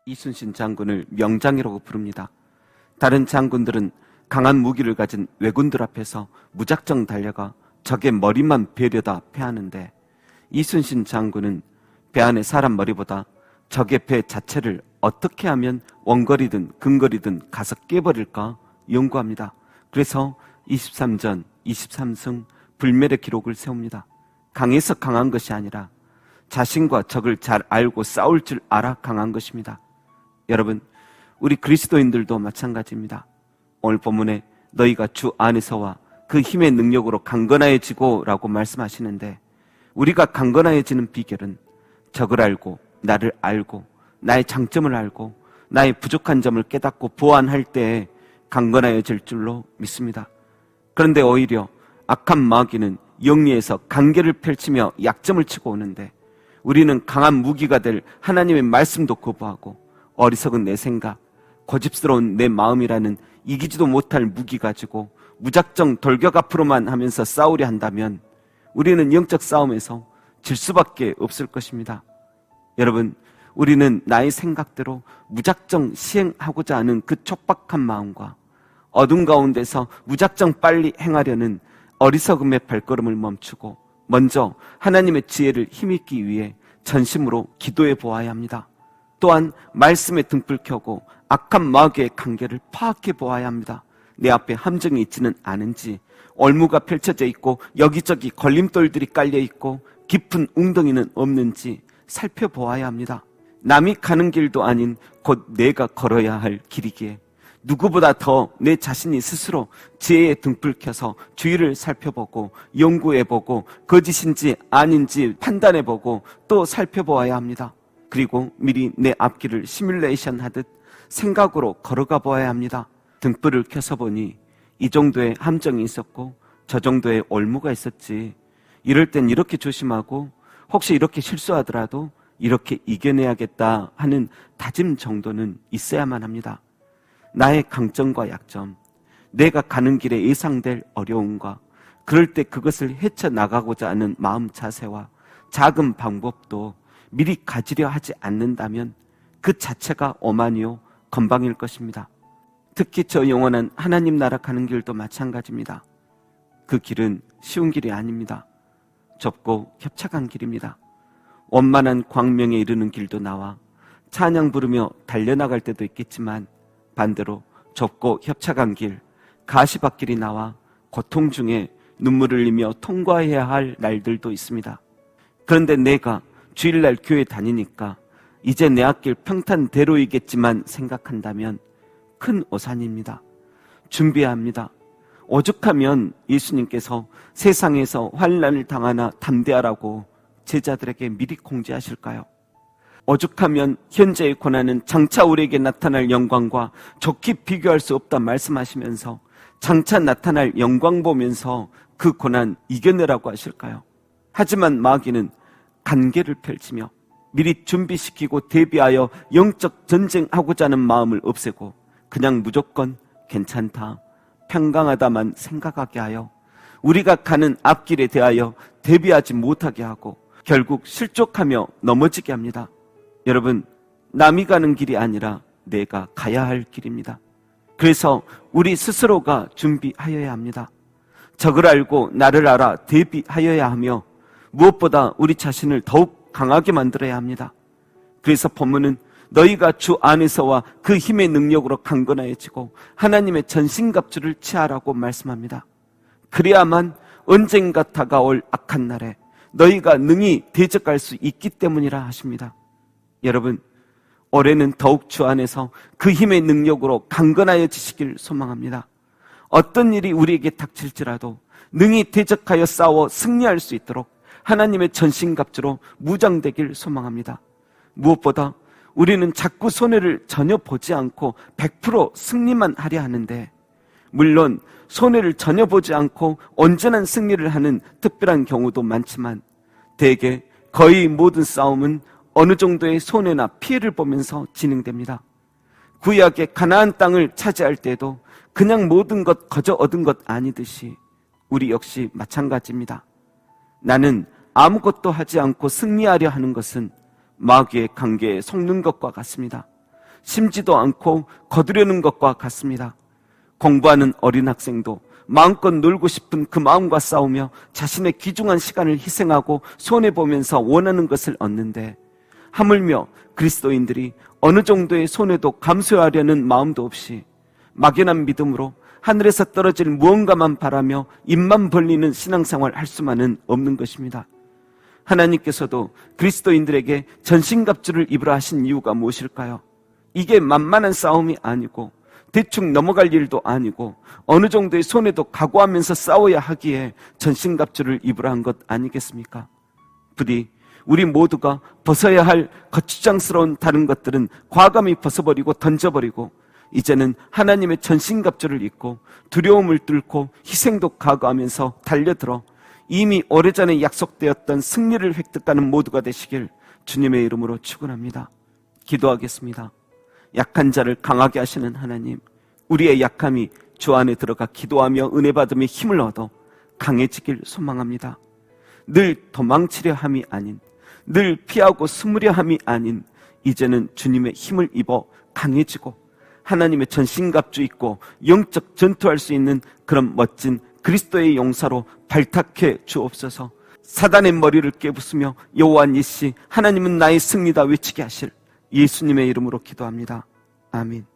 이순신 장군을 명장이라고 부릅니다. 다른 장군들은 강한 무기를 가진 왜군들 앞에서 무작정 달려가 적의 머리만 베려다 패하는데, 이순신 장군은 배 안에 사람 머리보다 적의 배 자체를 어떻게 하면 원거리든 근거리든 가서 깨버릴까 연구합니다. 그래서 23전 23승 불멸의 기록을 세웁니다. 강해서 강한 것이 아니라 자신과 적을 잘 알고 싸울 줄 알아 강한 것입니다. 여러분, 우리 그리스도인들도 마찬가지입니다. 오늘 본문에 너희가 주 안에서와 그 힘의 능력으로 강건하여지고 라고 말씀하시는데, 우리가 강건하여지는 비결은 적을 알고 나를 알고 나의 장점을 알고 나의 부족한 점을 깨닫고 보완할 때에 강건하여질 줄로 믿습니다. 그런데 오히려 악한 마귀는 영리에서 관계를 펼치며 약점을 치고 오는데, 우리는 강한 무기가 될 하나님의 말씀도 거부하고 어리석은 내 생각, 고집스러운 내 마음이라는 이기지도 못할 무기 가지고 무작정 돌격 앞으로만 하면서 싸우려 한다면 우리는 영적 싸움에서 질 수밖에 없을 것입니다. 여러분, 우리는 나의 생각대로 무작정 시행하고자 하는 그 촉박한 마음과 어둠 가운데서 무작정 빨리 행하려는 어리석음의 발걸음을 멈추고 먼저 하나님의 지혜를 힘입기 위해 전심으로 기도해 보아야 합니다. 또한 말씀에 등불 켜고 악한 마귀의 관계를 파악해 보아야 합니다. 내 앞에 함정이 있지는 않은지, 올무가 펼쳐져 있고 여기저기 걸림돌들이 깔려 있고 깊은 웅덩이는 없는지 살펴보아야 합니다. 남이 가는 길도 아닌 곧 내가 걸어야 할 길이기에 누구보다 더 내 자신이 스스로 지혜에 등불 켜서 주위를 살펴보고 연구해보고 거짓인지 아닌지 판단해보고 또 살펴보아야 합니다. 그리고 미리 내 앞길을 시뮬레이션 하듯 생각으로 걸어가 보아야 합니다. 등불을 켜서 보니 이 정도의 함정이 있었고 저 정도의 올무가 있었지, 이럴 땐 이렇게 조심하고 혹시 이렇게 실수하더라도 이렇게 이겨내야겠다 하는 다짐 정도는 있어야만 합니다. 나의 강점과 약점, 내가 가는 길에 예상될 어려움과 그럴 때 그것을 헤쳐나가고자 하는 마음 자세와 작은 방법도 미리 가지려 하지 않는다면 그 자체가 오만이요 건방일 것입니다. 특히 저 영원한 하나님 나라 가는 길도 마찬가지입니다. 그 길은 쉬운 길이 아닙니다. 좁고 협착한 길입니다. 원만한 광명에 이르는 길도 나와 찬양 부르며 달려나갈 때도 있겠지만, 반대로 좁고 협착한 길, 가시밭길이 나와 고통 중에 눈물을 흘리며 통과해야 할 날들도 있습니다. 그런데 내가 주일날 교회 다니니까 이제 내 앞길 평탄대로이겠지만 생각한다면 큰 오산입니다. 준비해야 합니다. 오죽하면 예수님께서 세상에서 환난을 당하나 담대하라고 제자들에게 미리 공지하실까요? 오죽하면 현재의 고난은 장차 우리에게 나타날 영광과 좋게 비교할 수 없다 말씀하시면서 장차 나타날 영광 보면서 그 고난 이겨내라고 하실까요? 하지만 마귀는 관계를 펼치며 미리 준비시키고 대비하여 영적 전쟁하고자 하는 마음을 없애고 그냥 무조건 괜찮다, 평강하다만 생각하게 하여 우리가 가는 앞길에 대하여 대비하지 못하게 하고 결국 실족하며 넘어지게 합니다. 여러분, 남이 가는 길이 아니라 내가 가야 할 길입니다. 그래서 우리 스스로가 준비하여야 합니다. 적을 알고 나를 알아 대비하여야 하며 무엇보다 우리 자신을 더욱 강하게 만들어야 합니다. 그래서 본문은 너희가 주 안에서와 그 힘의 능력으로 강건하여지고 하나님의 전신갑주를 취하라고 말씀합니다. 그래야만 언젠가 다가올 악한 날에 너희가 능히 대적할 수 있기 때문이라 하십니다. 여러분, 올해는 더욱 주 안에서 그 힘의 능력으로 강건하여지시길 소망합니다. 어떤 일이 우리에게 닥칠지라도 능히 대적하여 싸워 승리할 수 있도록 하나님의 전신갑주로 무장되길 소망합니다. 무엇보다 우리는 자꾸 손해를 전혀 보지 않고 100% 승리만 하려 하는데, 물론 손해를 전혀 보지 않고 온전한 승리를 하는 특별한 경우도 많지만 대개 거의 모든 싸움은 어느 정도의 손해나 피해를 보면서 진행됩니다. 구약의 가나안 땅을 차지할 때도 그냥 모든 것 거저 얻은 것 아니듯이 우리 역시 마찬가지입니다. 나는 아무것도 하지 않고 승리하려 하는 것은 마귀의 관계에 속는 것과 같습니다. 심지도 않고 거두려는 것과 같습니다. 공부하는 어린 학생도 마음껏 놀고 싶은 그 마음과 싸우며 자신의 귀중한 시간을 희생하고 손해보면서 원하는 것을 얻는데, 하물며 그리스도인들이 어느 정도의 손해도 감수하려는 마음도 없이 막연한 믿음으로 하늘에서 떨어질 무언가만 바라며 입만 벌리는 신앙생활 할 수만은 없는 것입니다. 하나님께서도 그리스도인들에게 전신갑주를 입으라 하신 이유가 무엇일까요? 이게 만만한 싸움이 아니고 대충 넘어갈 일도 아니고 어느 정도의 손해도 각오하면서 싸워야 하기에 전신갑주를 입으라 한 것 아니겠습니까? 부디 우리 모두가 벗어야 할 거추장스러운 다른 것들은 과감히 벗어버리고 던져버리고 이제는 하나님의 전신갑주를 입고 두려움을 뚫고 희생도 각오하면서 달려들어 이미 오래전에 약속되었던 승리를 획득하는 모두가 되시길 주님의 이름으로 축원합니다. 기도하겠습니다. 약한 자를 강하게 하시는 하나님, 우리의 약함이 주 안에 들어가 기도하며 은혜 받음에 힘을 얻어 강해지길 소망합니다. 늘 도망치려 함이 아닌, 늘 피하고 숨으려 함이 아닌, 이제는 주님의 힘을 입어 강해지고 하나님의 전신갑주 입고 영적 전투할 수 있는 그런 멋진 그리스도의 용사로 발탁해 주옵소서. 사단의 머리를 깨부수며 여호와 니시 하나님은 나의 승리다 외치게 하실 예수님의 이름으로 기도합니다. 아멘.